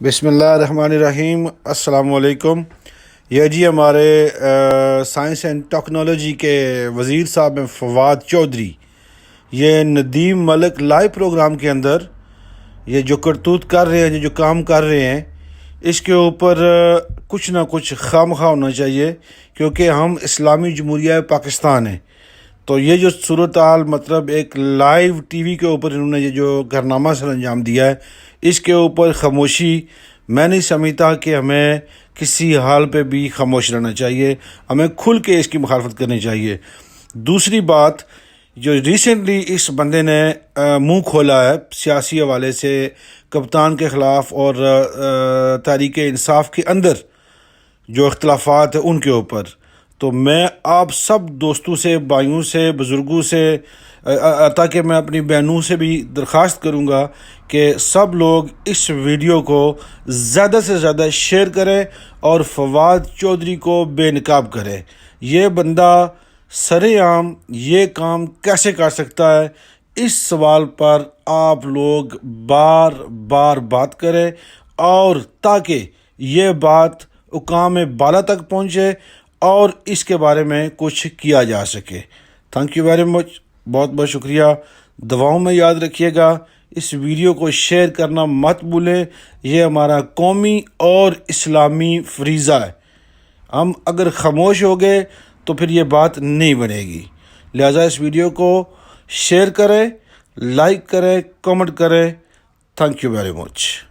بسم اللہ الرحمن الرحیم۔ السلام علیکم۔ یہ جی ہمارے سائنس اینڈ ٹیکنالوجی کے وزیر صاحب ہیں فواد چوہدری۔ یہ ندیم ملک لائیو پروگرام کے اندر یہ جو کرتوت کر رہے ہیں، جو کام کر رہے ہیں، اس کے اوپر کچھ نہ کچھ خامخواہ ہونا چاہیے، کیونکہ ہم اسلامی جمہوریہ پاکستان ہیں۔ تو یہ جو صورتحال مطلب ایک لائیو ٹی وی کے اوپر انہوں نے یہ جو کارنامہ سر انجام دیا ہے، اس کے اوپر خاموشی میں نہیں سمجھتا کہ ہمیں کسی حال پہ بھی خاموش رہنا چاہیے، ہمیں کھل کے اس کی مخالفت کرنی چاہیے۔ دوسری بات، جو ریسنٹلی اس بندے نے منہ کھولا ہے سیاسی حوالے سے کپتان کے خلاف اور تحریک انصاف کے اندر جو اختلافات ہیں ان کے اوپر، تو میں آپ سب دوستوں سے، بھائیوں سے، بزرگوں سے، تاکہ میں اپنی بہنوں سے بھی درخواست کروں گا کہ سب لوگ اس ویڈیو کو زیادہ سے زیادہ شیئر کریں اور فواد چوہدری کو بے نقاب کریں۔ یہ بندہ سر عام یہ کام کیسے کر سکتا ہے، اس سوال پر آپ لوگ بار بار بات کریں، اور تاکہ یہ بات حکام بالا تک پہنچے اور اس کے بارے میں کچھ کیا جا سکے۔ تھینک یو ویری مچ، بہت بہت شکریہ۔ دعاؤں میں یاد رکھیے گا، اس ویڈیو کو شیئر کرنا مت بھولیں، یہ ہمارا قومی اور اسلامی فریضہ ہے۔ ہم اگر خاموش ہو گئے تو پھر یہ بات نہیں بنے گی، لہٰذا اس ویڈیو کو شیئر کریں، لائک کریں، کمنٹ کریں۔ Thank you very much.